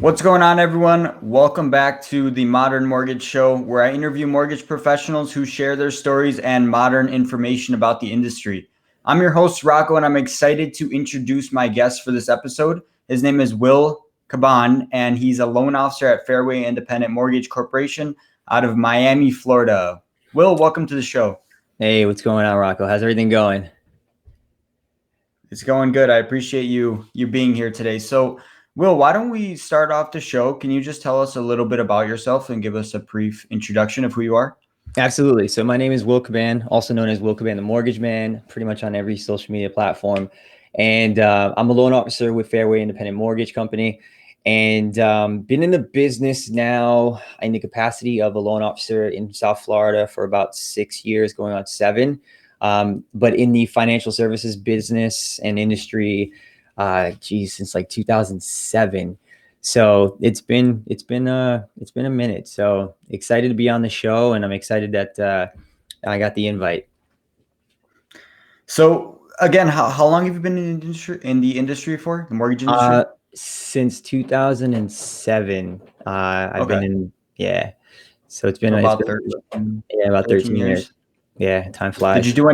What's going on, everyone? Welcome back to the Modern Mortgage Show, where I interview mortgage professionals who share their stories and modern information about the industry. I'm your host, Rocco, and I'm excited to introduce my guest for this episode. His name is Will Caban, and he's a loan officer at Fairway Independent Mortgage Corporation out of Miami, Florida. Will, welcome to the show. Hey, what's going on, Rocco? How's everything going? It's going good. I appreciate you being here today. So, Will, why don't we start off the show? Can you just tell us a little bit about yourself and give us a brief introduction of who you are? Absolutely. So my name is Will Caban, also known as Will Caban, the Mortgage Man, pretty much on every social media platform. And I'm a loan officer with Fairway Independent Mortgage Company, and been in the business now in the capacity of a loan officer in South Florida for about 6 years, going on 7. But in the financial services business and industry, since like 2007. So it's been a minute. So excited to be on the show, and I'm excited that I got the invite. So, again, how long have you been in the industry for, the mortgage industry? Since 2007. I've been in, yeah. So it's been So it's about been yeah, about 13 13 years. years. Yeah, time Did you flies. do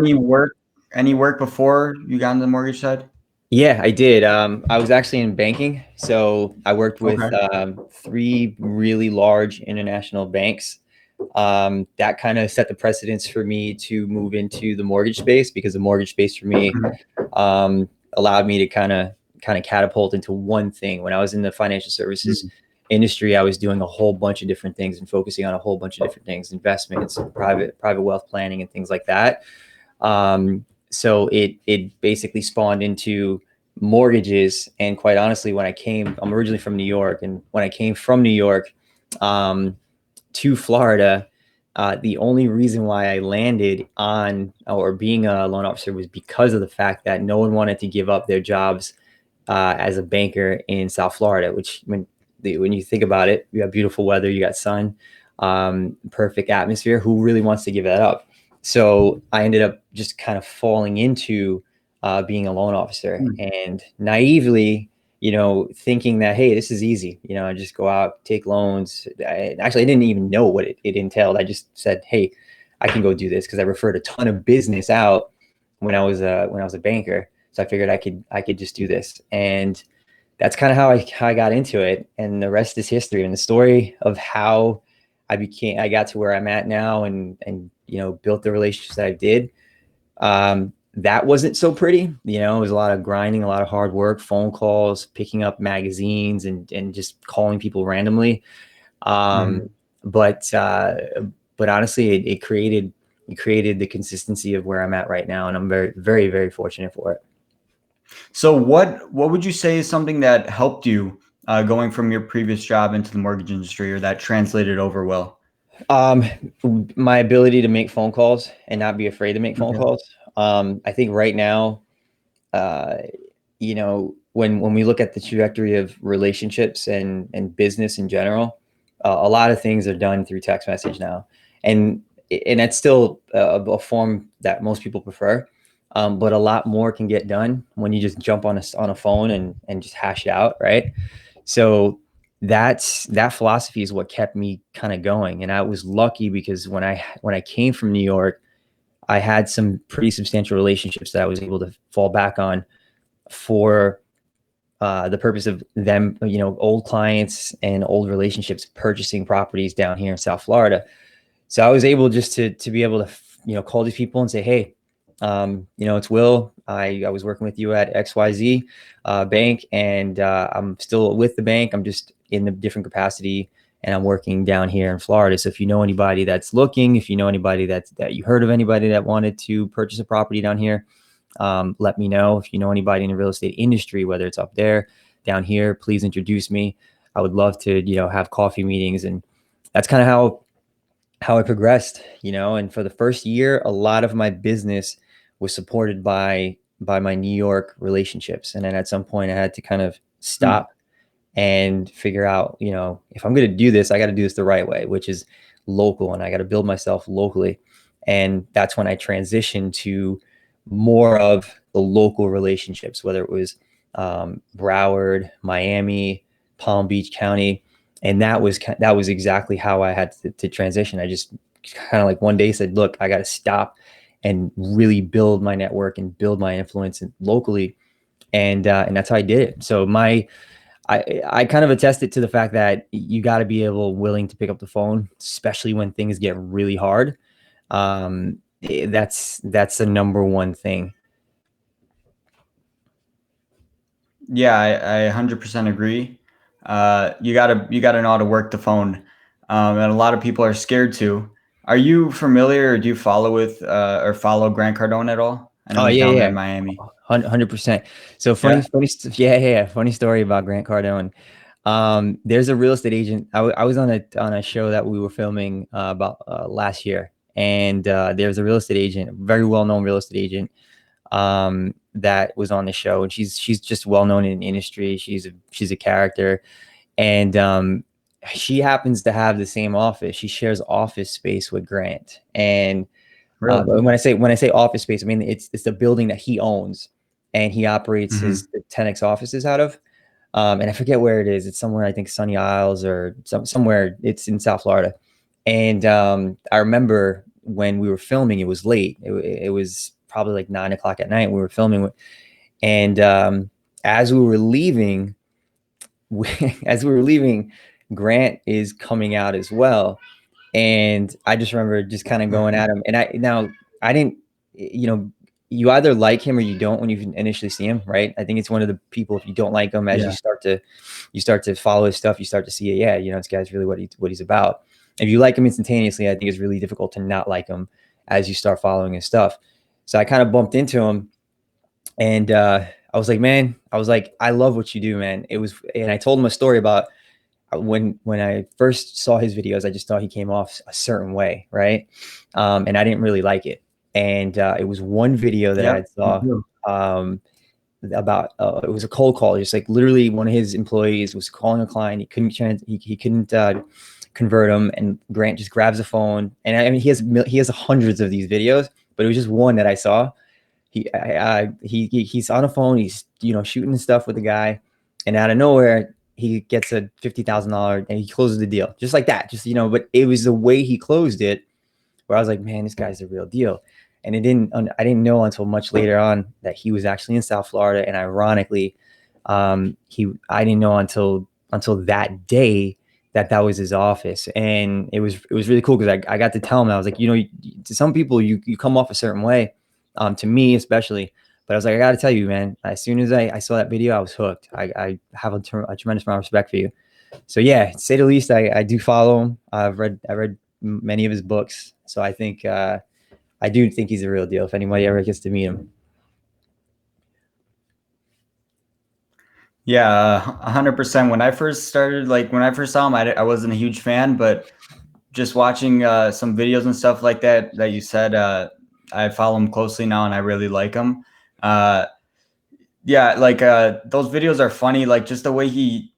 any work before you got on the mortgage side? Yeah, I did. I was actually in banking, so I worked with Okay. 3 really large international banks. That kind of set the precedence for me to move into the mortgage space, because the mortgage space for me allowed me to kind of catapult into one thing. When I was in the financial services Mhm. industry, I was doing a whole bunch of different things and focusing on a whole bunch of different things, investments, private wealth planning, and things like that. So it basically spawned into mortgages. And quite honestly, I'm originally from New York, and when I came from New York to Florida, the only reason why I landed on or being a loan officer was because of the fact that no one wanted to give up their jobs as a banker in South Florida. Which, when you think about it, you have beautiful weather, you got sun, perfect atmosphere. Who really wants to give that up? So I ended up just kind of falling into being a loan officer, and naively, thinking that, hey, this is easy. I just go out, take loans. I didn't even know what it entailed. I just said, hey, I can go do this, because I referred a ton of business out when I was a banker. So I figured I could just do this, and that's kind of how I got into it. And the rest is history. And the story of how I got to where I'm at now, and built the relationships that I did. That wasn't so pretty. It was a lot of grinding, a lot of hard work, phone calls, picking up magazines, and just calling people randomly. Um, but honestly, it created the consistency of where I'm at right now, and I'm very, very, very fortunate for it. So what would you say is something that helped you going from your previous job into the mortgage industry, or that translated over well? Um, my ability to make phone calls and not be afraid to make phone Okay. calls. I think right now, uh, when we look at the trajectory of relationships and business in general, a lot of things are done through text message now, and that's still a form that most people prefer. But a lot more can get done when you just jump on a phone and just hash it out, right? So that philosophy is what kept me kind of going. And I was lucky, because when I came from New York, I had some pretty substantial relationships that I was able to fall back on for the purpose of them, old clients and old relationships purchasing properties down here in South Florida. So I was able just to be able to, call these people and say, hey, it's Will. I was working with you at XYZ bank, and I'm still with the bank. I'm just in a different capacity, and I'm working down here in Florida. So if you know anybody that's looking, if you know anybody that you heard of anybody that wanted to purchase a property down here, let me know. If you know anybody in the real estate industry, whether it's up there, down here, please introduce me. I would love to, have coffee meetings. And that's kind of how I progressed, and for the first year, a lot of my business was supported by my New York relationships. And then at some point I had to kind of Hmm. stop and figure out, if I'm going to do this, I got to do this the right way, which is local, and I got to build myself locally. And that's when I transitioned to more of the local relationships, whether it was Broward, Miami, Palm Beach County. And that was exactly how I had to transition. I just kind of like one day said, look, I got to stop and really build my network and build my influence locally. And that's how I did it. So I kind of attested to the fact that you got to be willing to pick up the phone, especially when things get really hard. That's the number one thing. Yeah, I 100% agree. You gotta know how to work the phone, and a lot of people are scared to. Are you familiar, or do you follow Grant Cardone at all? I know Oh he's yeah, down there yeah, in Miami. 100%. So Yeah. funny story about Grant Cardone. There's a real estate agent. I was on a show that we were filming about last year, and there's a real estate agent, very well known real estate agent, that was on the show, and she's just well known in the industry. She's a character, and she happens to have the same office. She shares office space with Grant, and Really? when I say office space, I mean it's the building that he owns, and he operates Hmm. his 10x offices out of. And I forget where it is. It's somewhere, I think Sunny Isles or somewhere. It's in South Florida. And I remember when we were filming, it was late. It was probably like 9 o'clock at night. We were filming, and as we were leaving, as we were leaving, Grant is coming out as well. And I just remember just kind of going at him. And I didn't, you either like him or you don't when you initially see him, right? I think it's one of the people, if you don't like him, as Yeah. you start to follow his stuff, you start to see, yeah, this guy's really what he's about. If you like him instantaneously, I think it's really difficult to not like him as you start following his stuff. So I kind of bumped into him, and I was like, man, I love what you do, man. And I told him a story about when I first saw his videos. I just thought he came off a certain way, right? And I didn't really like it. And it was one video that Yep. I saw about it was a cold call. Just like literally, one of his employees was calling a client. He couldn't convert him, and Grant just grabs the phone. And I mean, he has hundreds of these videos, but it was just one that I saw. He's on a phone. He's shooting stuff with the guy, and out of nowhere he gets a $50,000 and he closes the deal just like that. Just but it was the way he closed it where I was like, man, this guy's the real deal. And I didn't know until much later on that he was actually in South Florida, and ironically, I didn't know until that day that was his office. And it was really cool because I got to tell him. I was like, to some people you come off a certain way, to me especially. But I was like, I got to tell you, man, as soon as I saw that video, I was hooked. I have a tremendous amount of respect for you. So yeah, to say the least, I do follow him. I read many of his books. So I think I do think he's a real deal if anybody ever gets to meet him. Yeah, 100%. When I first started, like when I first saw him, I wasn't a huge fan, but just watching some videos and stuff like that you said, I follow him closely now, and I really like him. Uh, yeah, like those videos are funny. Like just the way he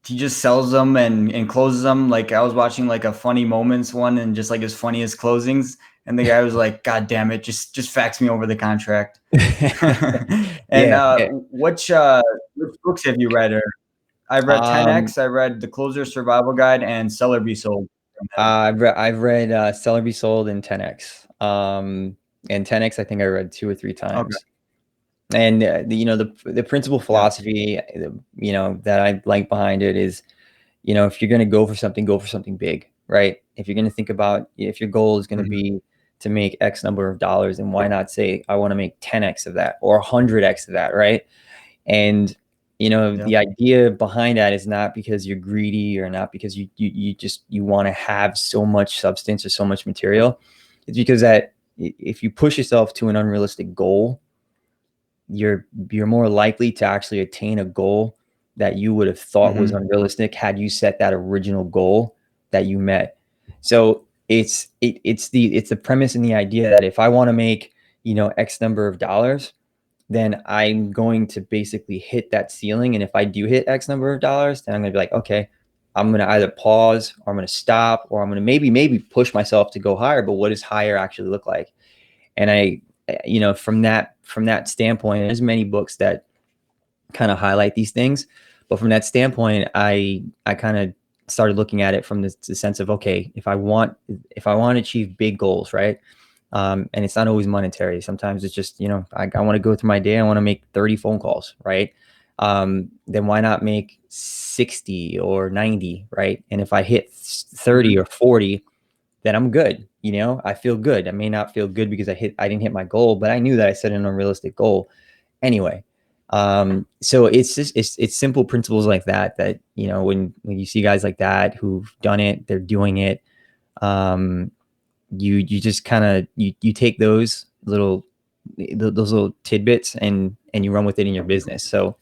just sells them and closes them. Like I was watching like a funny moments one, and just like his funniest closings, and the guy was like, "God damn it, just fax me over the contract." And Yeah, yeah. which books have you read? Or I've read Um, 10X, I read The Closer Survival Guide, and Sell or Be Sold from him. I've read Sell or Be Sold and 10x. And 10x I think I read 2 or 3 Okay. times. And the principal Yeah. philosophy that I like behind it is, if you're going to go for something big, right? If you're going to think about, if your goal is going to Mhm. be to make X number of dollars, then why not say I want to make 10x of that or 100x of that, right? And Yeah. the idea behind that is not because you're greedy or not because you want to have so much substance or so much material. It's because that if you push yourself to an unrealistic goal, you're more likely to actually attain a goal that you would have thought was Mhm. unrealistic had you set that original goal that you met. So it's the premise and the idea that if I want to make X number of dollars, then I'm going to basically hit that ceiling. And if I do hit X number of dollars, then I'm going to be like, okay, I'm going to either pause or I'm going to stop, or I'm going to maybe push myself to go higher. But what does higher actually look like? And from that standpoint, there's many books that kind of highlight these things. But from that standpoint, I kind of started looking at it from the sense of, okay, if I want to achieve big goals, right? And it's not always monetary. Sometimes it's just, I want to go through my day. I want to make 30 phone calls, right? Then why not make 60 or 90, right? And if I hit 30 or 40, then I'm good. I feel good. I may not feel good because I didn't hit my goal, but I knew that I set an unrealistic goal anyway. So it's just, it's simple principles like that, when you see guys like that who've done it, they're doing it. You just kind of, you take those little tidbits and you run with it in your business. So,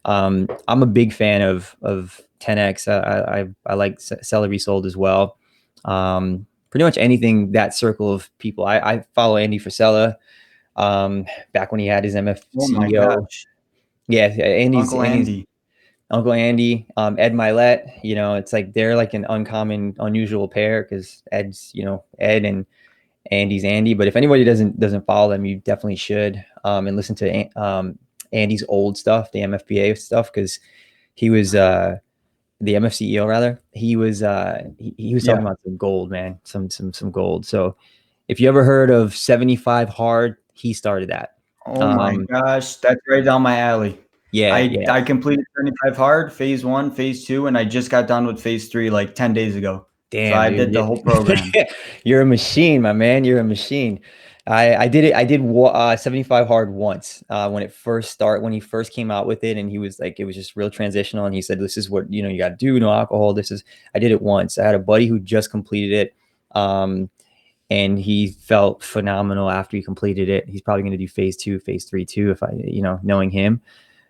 I'm a big fan of 10X. I like Celery Sold as well. Pretty much anything, that circle of people. I follow Andy Frisella, back when he had his MF Oh my CEO. gosh. Yeah, Uncle Andy's Andy. Uncle Andy, Ed Milet. It's like they're like an uncommon, unusual pair because Ed's, Ed, and Andy's Andy. But if anybody doesn't follow them, you definitely should, and listen to Andy's old stuff, the MFBA stuff, because he was the MF CEO rather. He was he was talking about some gold, man, some gold. So if you ever heard of 75 hard, he started that. Oh my gosh, that's right down my alley. Yeah, yeah. I completed 75 hard, phase 1, phase 2, and I just got done with phase 3 like 10 days ago. So Damn, I did the dude. whole program. You're a machine, my man. You're a machine. I did it. I did 75 hard once, when when he first came out with it, and he was like, it was just real transitional. And he said, this is what, you got to do. No alcohol. I did it once. I had a buddy who just completed it. And he felt phenomenal after he completed it. He's probably going to do phase 2, phase 3 too, if I, knowing him.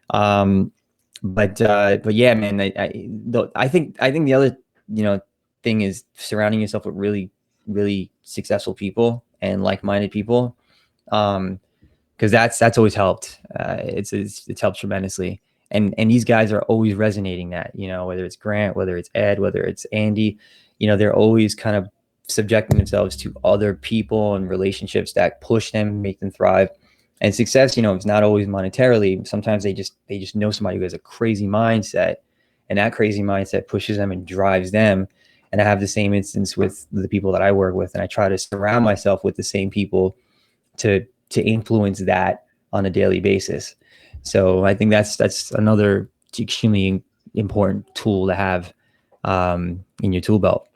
But yeah, man, I think the other, thing is surrounding yourself with really, really successful people and like-minded people. Because that's always helped. It's helped tremendously. And these guys are always resonating that, whether it's Grant, whether it's Ed, whether it's Andy, they're always kind of subjecting themselves to other people and relationships that push them, make them thrive. And success, it's not always monetarily. Sometimes they just know somebody who has a crazy mindset, and that crazy mindset pushes them and drives them. And I have the same instance with the people that I work with, and I try to surround myself with the same people to influence that on a daily basis. So I think that's another extremely important tool to have, in your tool belt.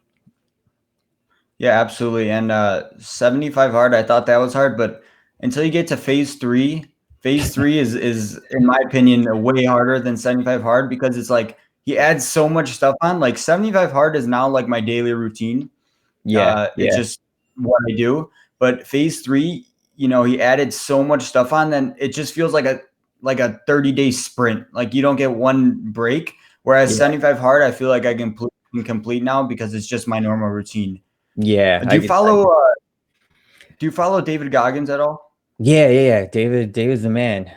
Yeah, absolutely. And 75 hard, I thought that was hard, but until you get to phase 3 is in my opinion way harder than 75 hard because it's like he adds so much stuff on. Like 75 hard is now like my daily routine. Yeah, It's yeah, just what I do. But phase 3, he added so much stuff on, then it just feels like a 30-day sprint. Like you don't get one break. Whereas yeah, 75 hard, I feel like I can complete now because it's just my normal routine. yeah. Do you follow David Goggins at all? Yeah. David's the man.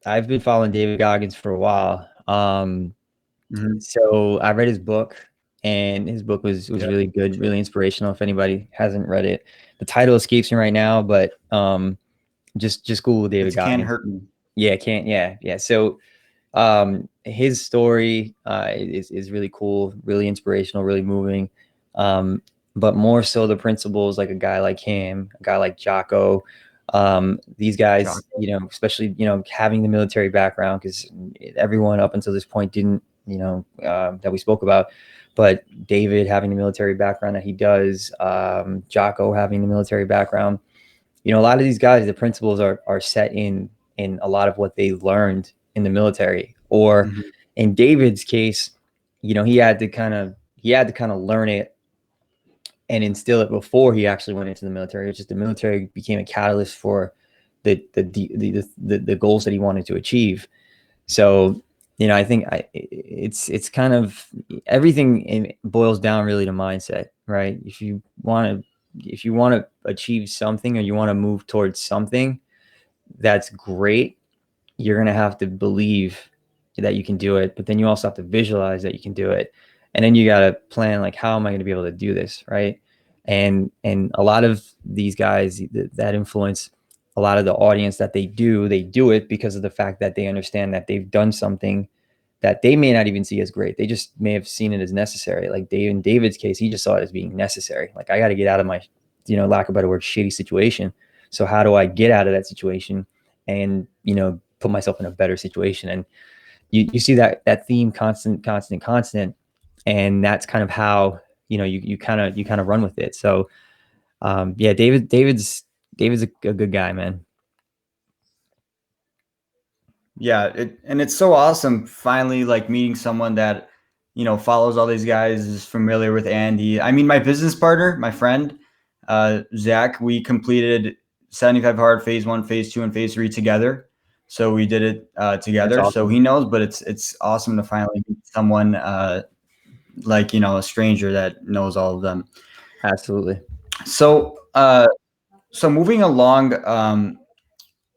I've been following David Goggins for a while. Mhm. So I read his book, and his book was Yeah, really good, really inspirational. If anybody hasn't read it, the title escapes me right now, but just Google David it can't Goggins. hurt me. Yeah, can't. Yeah. So his story is really cool, really inspirational, really moving. But more so the principles, like a guy like him, a guy like Jocko, these guys, Chocolate. especially, having the military background, because everyone up until this point didn't, that we spoke about. But David having the military background that he does, Jocko having the military background, a lot of these guys, the principles are set in a lot of what they learned in the military. Or Mhm. in David's case, he had to kind of learn it and instill it before he actually went into the military. It's just the military became a catalyst for the goals that he wanted to achieve. So, I think it's kind of everything boils down really to mindset, right? If you want to achieve something, or you want to move towards something, that's great. You're going to have to believe that you can do it, but then you also have to visualize that you can do it. And then you got to plan, like, how am I going to be able to do this? Right. And a lot of these guys that influence a lot of the audience, that they do it because of the fact that they understand that they've done something that they may not even see as great. They just may have seen it as necessary. Like in David's case, he just saw it as being necessary. Like, I got to get out of my, lack of a better word, shitty situation. So how do I get out of that situation and, put myself in a better situation? And you see that theme constant. And that's kind of how, you kind of run with it. So, yeah, David's a good guy, man. Yeah, and it's so awesome finally like meeting someone that follows all these guys, is familiar with Andy. I mean, my business partner, my friend, Zach, we completed 75 hard phase 1, phase 2, and phase 3 together. So we did it together. That's So awesome. he knows, but it's awesome to finally meet someone like a stranger that knows all of them. Absolutely. So so moving along,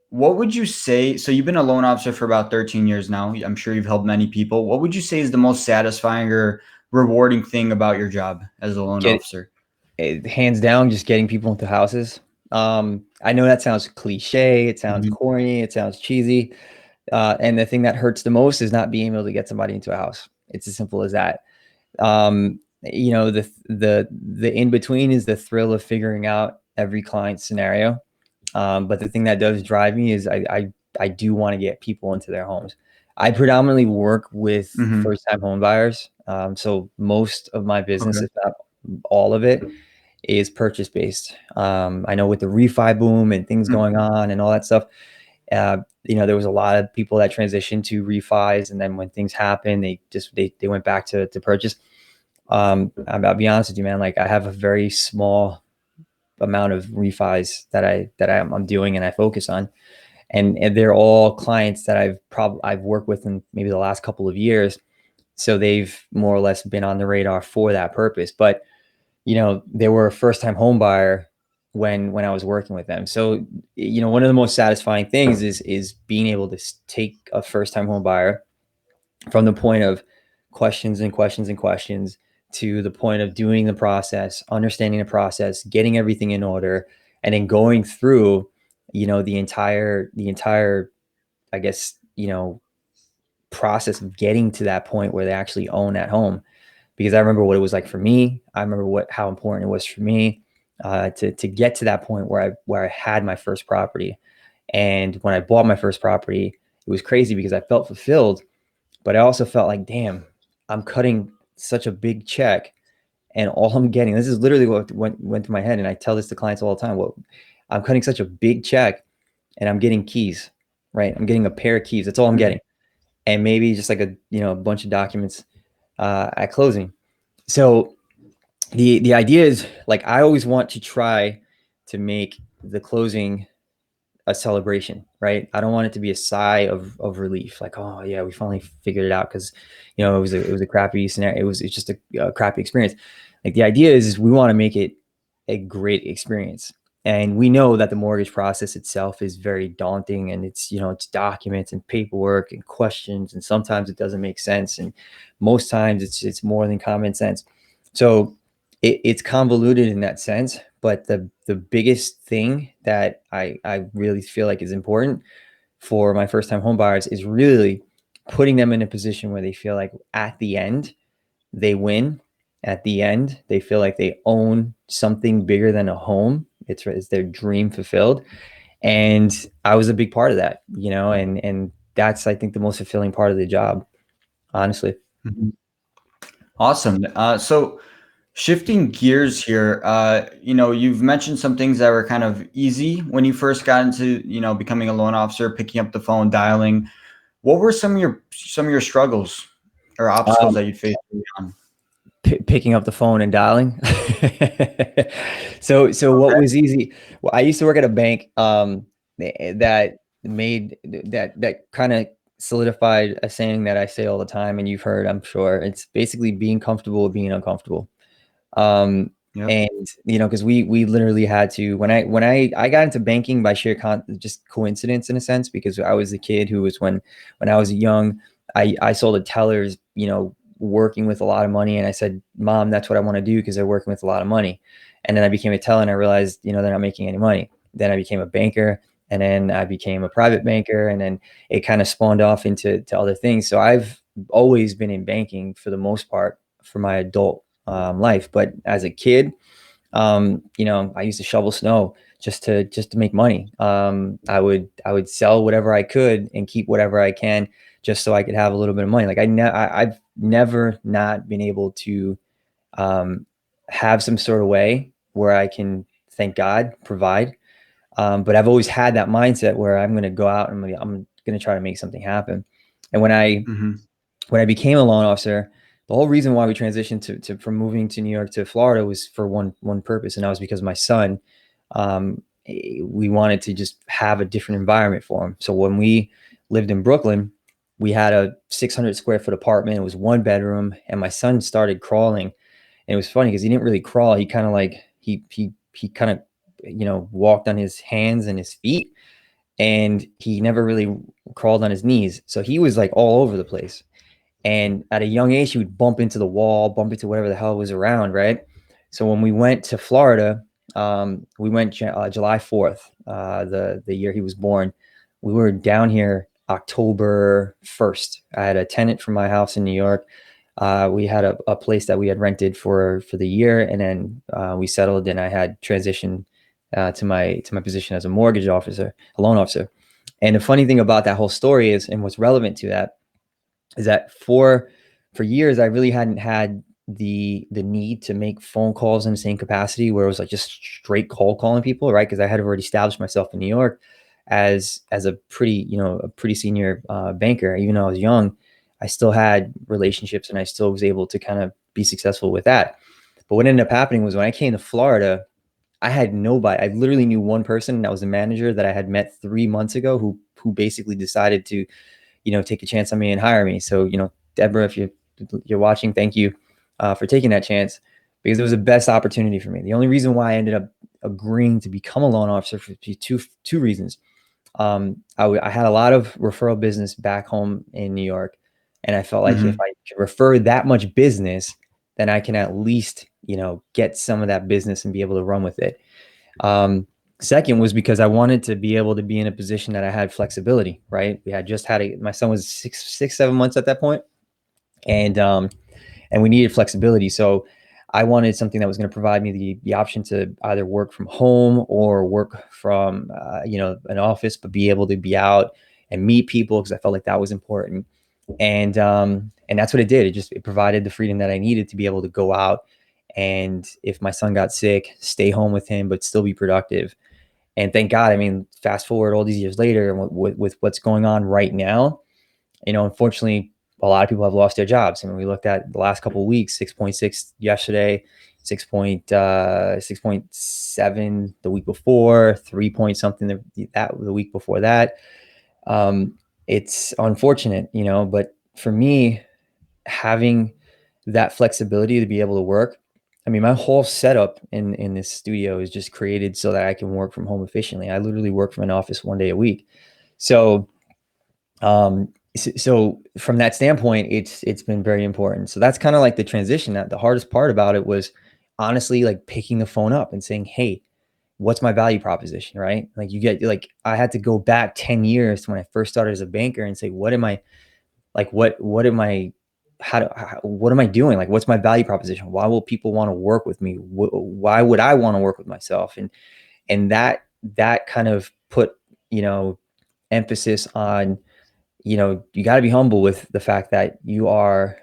what would you say? So you've been a loan officer for about 13 years now. I'm sure you've helped many people. What would you say is the most satisfying or rewarding thing about your job as a loan officer? Hands down, just getting people into houses. I know that sounds cliche. It sounds corny. It sounds cheesy. And the thing that hurts the most is not being able to get somebody into a house. It's as simple as that. The in between is the thrill of figuring out every client scenario. But the thing that does drive me is I do want to get people into their homes. I predominantly work with first-time home buyers. So most of my business, if not all of it, is purchase based. I know with the refi boom and things going on and all that stuff, there was a lot of people that transitioned to refis, and then when things happened, they went back to purchase. I'll be honest with you, man. Like, I have a very small amount of refis that I'm doing and I focus on, and they're all clients that I've worked with in maybe the last couple of years, so they've more or less been on the radar for that purpose. But they were a first-time home buyer when I was working with them. So one of the most satisfying things is being able to take a first-time home buyer from the point of questions and questions and questions to the point of doing the process, understanding the process, getting everything in order, and then going through, the entire, I guess, process of getting to that point where they actually own that home. Because I remember what it was like for me. I remember how important it was for me to get to that point where I had my first property. And when I bought my first property, it was crazy because I felt fulfilled, but I also felt like, damn, I'm cutting such a big check, and all I'm getting, this is literally what went through my head. And I tell this to clients all the time. Well, I'm cutting such a big check and I'm getting keys, right? I'm getting a pair of keys. That's all I'm getting. And maybe just like a bunch of documents at closing. So the idea is, like, I always want to try to make the closing a celebration, right? I don't want it to be a sigh of relief, like, oh yeah, we finally figured it out, because it was a crappy scenario. It's just a crappy experience. Like, the idea is we want to make it a great experience. And we know that the mortgage process itself is very daunting, and it's documents and paperwork and questions, and sometimes it doesn't make sense, and most times it's more than common sense. So it's convoluted in that sense. But the biggest thing that I really feel like is important for my first time home buyers is really putting them in a position where they feel like at the end they win. At the end, they feel like they own something bigger than a home. It's their dream fulfilled. And I was a big part of that, and that's, I think, the most fulfilling part of the job, honestly. Awesome. So shifting gears here, you've mentioned some things that were kind of easy when you first got into, becoming a loan officer, picking up the phone, dialing. What were some of your struggles or obstacles that you'd face early on? Picking up the phone and dialing. So what was easy? Well, I used to work at a bank that kind of solidified a saying that I say all the time, and you've heard, I'm sure. It's basically being comfortable with being uncomfortable. And because we literally had to, when I got into banking by sheer just coincidence, in a sense, because I was the kid who was, when I was young, I sold at tellers, working with a lot of money, and I said, Mom, that's what I want to do, because they're working with a lot of money. And then I became a teller, and I realized, they're not making any money. Then I became a banker, and then I became a private banker, and then it kind of spawned off into other things. So I've always been in banking for the most part for my adult life. But as a kid, I used to shovel snow just to make money. I would sell whatever I could and keep whatever I can just so I could have a little bit of money. Like I've never not been able to have some sort of way where I can, thank God, provide. But I've always had that mindset where I'm going to go out and I'm going to try to make something happen. And when I became a loan officer, the whole reason why we transitioned from moving to New York to Florida was for one purpose, and that was because my son, we wanted to just have a different environment for him. So when we lived in Brooklyn, we had a 600 square foot apartment. It was 1 bedroom, and my son started crawling. And it was funny because he didn't really crawl. He kind of like he kind of walked on his hands and his feet, and he never really crawled on his knees. So he was like all over the place. And at a young age, he would bump into the wall, bump into whatever the hell was around, right? So when we went to Florida, we went July 4th, the year he was born. We were down here October 1st. I had a tenant from my house in New York. We had a place that we had rented for the year, and then we settled, and I had transitioned to my position as a mortgage officer, a loan officer. And the funny thing about that whole story is, and what's relevant to that, is that for years I really hadn't had the need to make phone calls in the same capacity where it was like just straight cold calling people, right? Because I had already established myself in New York as a pretty senior banker. Even though I was young, I still had relationships and I still was able to kind of be successful with that. But what ended up happening was when I came to Florida, I had nobody. I literally knew one person, that was a manager that I had met 3 months ago, who basically decided to take a chance on me and hire me. So, Deborah, if you're watching, thank you for taking that chance, because it was the best opportunity for me. The only reason why I ended up agreeing to become a loan officer for two reasons. I had a lot of referral business back home in New York, and I felt like if I could refer that much business, then I can at least, get some of that business and be able to run with it. Second was because I wanted to be able to be in a position that I had flexibility, right? We had just had my son was 7 months at that point, and we needed flexibility. So I wanted something that was going to provide me the option to either work from home or work from, an office, but be able to be out and meet people, because I felt like that was important. And that's what it did. It provided the freedom that I needed to be able to go out, and if my son got sick, stay home with him, but still be productive. And thank God, I mean, fast forward all these years later, and with what's going on right now, unfortunately, a lot of people have lost their jobs. I mean, we looked at the last couple of weeks, 6.6 yesterday, 6.7 the week before, 3 point something the week before that. It's unfortunate, but for me, having that flexibility to be able to work. I mean, my whole setup in this studio is just created so that I can work from home efficiently. I literally work from an office 1 day a week. So, so from that standpoint, it's been very important. So that's kind of like the transition. That the hardest part about it was honestly like picking the phone up and saying, "Hey, what's my value proposition?" Right? Like I had to go back 10 years to when I first started as a banker and say, what am I what am I doing? Like, what's my value proposition? Why will people want to work with me? Why would I want to work with myself? And that kind of put, emphasis on, you got to be humble with the fact that you are,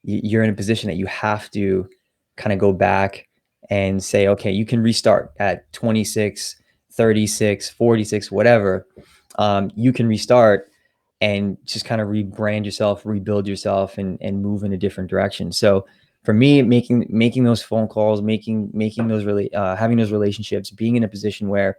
you're in a position that you have to kind of go back and say, okay, you can restart at 26, 36, 46, whatever. You can restart and just kind of rebrand yourself, rebuild yourself, and move in a different direction. So for me, making those phone calls, making those having those relationships, being in a position where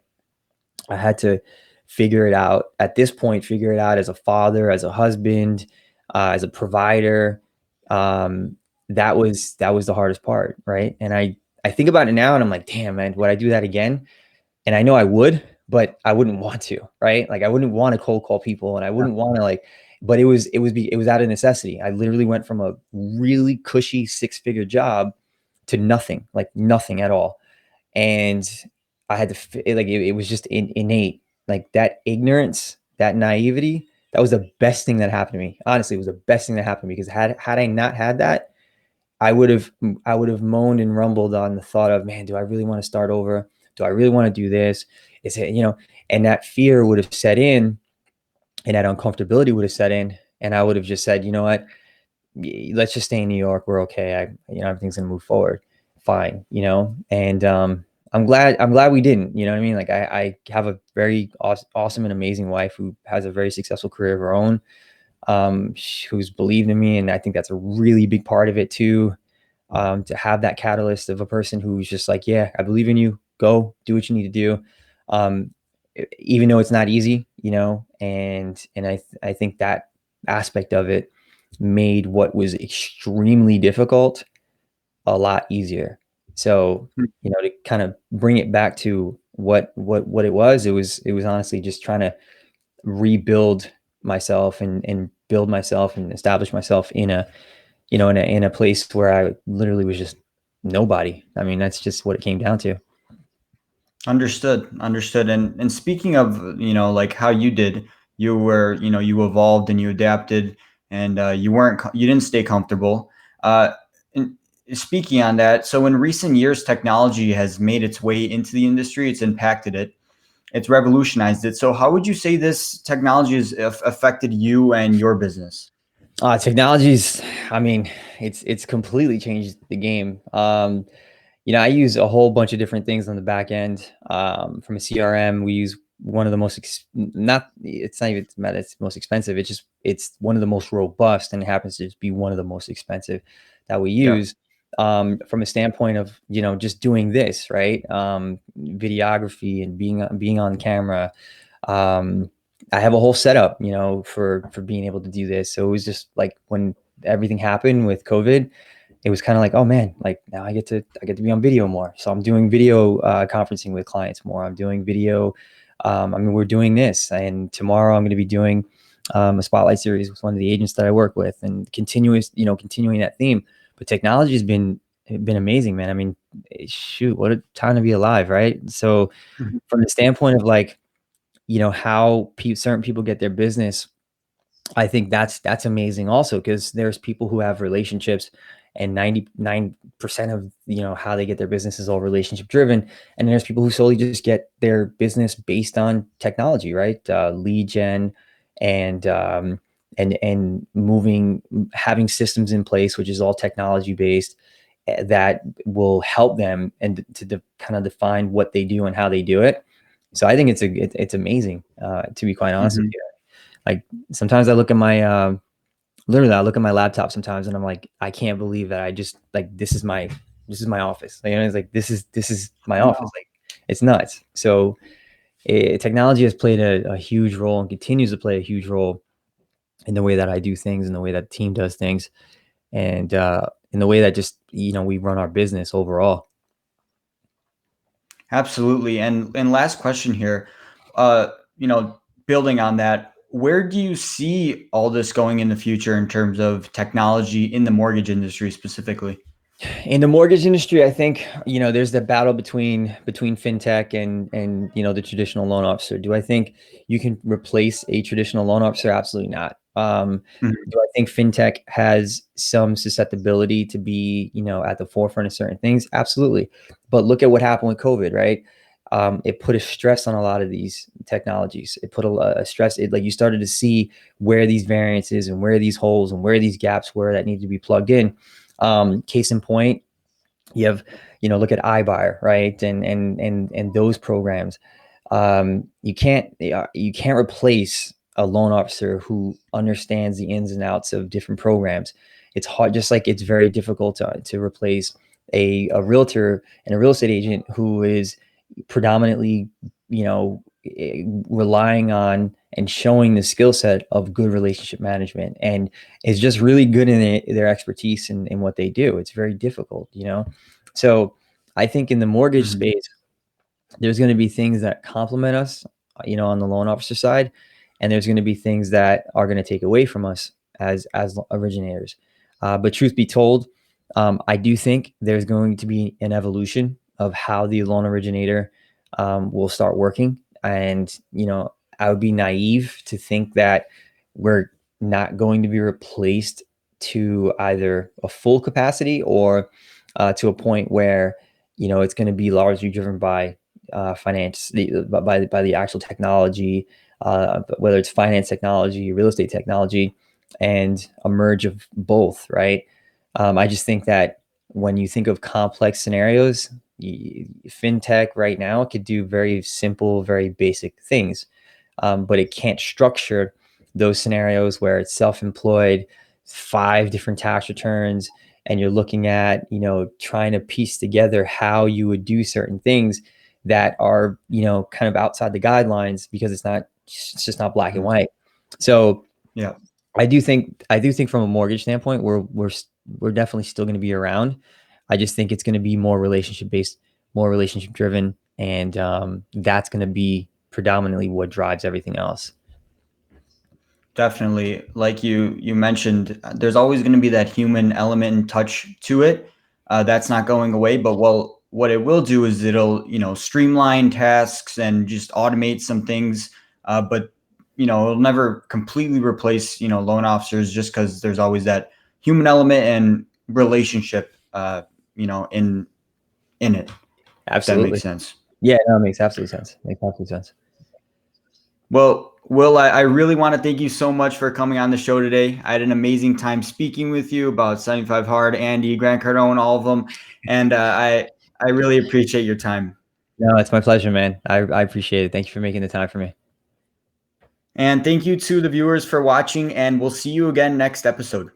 I had to figure it out at this point, figure it out as a father, as a husband, as a provider. That was the hardest part, right? And I think about it now, and I'm like, damn, man, would I do that again? And I know I would, but I wouldn't want to, right? Like I wouldn't want to cold call people, and I wouldn't want to but it was out of necessity. I literally went from a really cushy 6-figure job to nothing, like nothing at all. And I had to it was just innate, like that ignorance, that naivety that was the best thing that happened to me. Honestly, it was the best thing that happened because had I not had that, I would have moaned and rumbled on the thought of, man, do I really want to start over? Do I really want to do this? Is it, and that fear would have set in, and that uncomfortability would have set in, and I would have just said, you know what, let's just stay in New York. We're okay. Everything's gonna move forward, fine, And I'm glad we didn't. You know what I mean? Like I have a very awesome and amazing wife who has a very successful career of her own, who's believed in me, and I think that's a really big part of it too. To have that catalyst of a person who's just like, yeah, I believe in you. Go do what you need to do. Um, Even though it's not easy, and I think that aspect of it made what was extremely difficult a lot easier. So, to kind of bring it back to what it was honestly just trying to rebuild myself and build myself and establish myself in a, in a place where I literally was just nobody. I mean, that's just what it came down to. Understood. Understood. And speaking of, like how you did, you were, you evolved and you adapted, and you didn't stay comfortable. And speaking on that, so in recent years, technology has made its way into the industry. It's impacted it. It's revolutionized it. So how would you say this technology has affected you and your business? Technologies, I mean, it's completely changed the game. I use a whole bunch of different things on the back end. From a CRM, we use one of the most not it's not even that it's most expensive. It's one of the most robust, and it happens to just be one of the most expensive that we Yeah. use. From a standpoint of just doing this right, videography and being on camera. Um, I have a whole setup, for being able to do this. So it was just like when everything happened with COVID, it was kind of like, oh man, like now I get to be on video more. So I'm doing video conferencing with clients more. I'm doing video. We're doing this, and tomorrow I'm going to be doing a spotlight series with one of the agents that I work with, and continuing that theme. But technology has been amazing, man. I mean, shoot, what a time to be alive, right? So Mhm. from the standpoint of like, how certain people get their business, I think that's amazing also, because there's people who have relationships, and 99% of how they get their business is all relationship driven, and there's people who solely just get their business based on technology, right? Lead gen, and having systems in place, which is all technology based, that will help them and to kind of define what they do and how they do it. So I think it's amazing, to be quite honest with Mhm. you. Like sometimes I look at my literally I look at my laptop sometimes and I'm like, I can't believe that I just like this is my office. Like, it's like this is my I office. know. Like it's nuts. So technology has played a huge role and continues to play a huge role in the way that I do things, in the way that the team does things, and in the way that just we run our business overall. Absolutely. And last question here, uh, you know, building on that, where do you see all this going in the future in terms of technology in the mortgage industry specifically? In the mortgage industry, I think there's the battle between fintech and the traditional loan officer. Do I think you can replace a traditional loan officer? Absolutely not. Mhm. Do I think fintech has some susceptibility to be at the forefront of certain things? Absolutely. But look at what happened with COVID, right? It put a stress on a lot of these technologies. It put a stress. Like you started to see where these variances and where these holes and where these gaps were that need to be plugged in. Case in point, you have, look at iBuyer, right? And those programs. You can't replace a loan officer who understands the ins and outs of different programs. It's hard, just like it's very difficult to replace a realtor and a real estate agent who is predominantly, relying on and showing the skill set of good relationship management, and is just really good in their expertise in what they do. It's very difficult. So I think in the mortgage Mhm. space, there's going to be things that complement us, on the loan officer side, and there's going to be things that are going to take away from us as originators. But truth be told, I do think there's going to be an evolution of how the loan originator will start working, and I would be naive to think that we're not going to be replaced to either a full capacity or to a point where, you know, it's going to be largely driven by by the actual technology, whether it's finance technology, real estate technology, and a merge of both, right? I just think that when you think of complex scenarios, fintech right now could do very simple, very basic things, but it can't structure those scenarios where it's self-employed, 5 different tax returns, and you're looking at, you know, trying to piece together how you would do certain things that are, you know, kind of outside the guidelines, because it's just not black and white. So Yeah. I do think from a mortgage standpoint, we're definitely still going to be around. I just think it's going to be more relationship based, more relationship driven, and that's going to be predominantly what drives everything else. Definitely. Like you mentioned, there's always going to be that human element and touch to it. That's not going away. But what it will do is it'll, you know, streamline tasks and just automate some things. But you know, it'll never completely replace, you know, loan officers, just because there's always that human element and relationship, you know, in it. If that makes Absolutely. sense. Yeah, no, it makes absolute sense. Makes absolute sense. Well, Will, I really want to thank you so much for coming on the show today. I had an amazing time speaking with you about 75 Hard, Andy, Grant Cardone, all of them. And I really appreciate your time. No, it's my pleasure, man. I appreciate it. Thank you for making the time for me. And thank you to the viewers for watching, and we'll see you again next episode.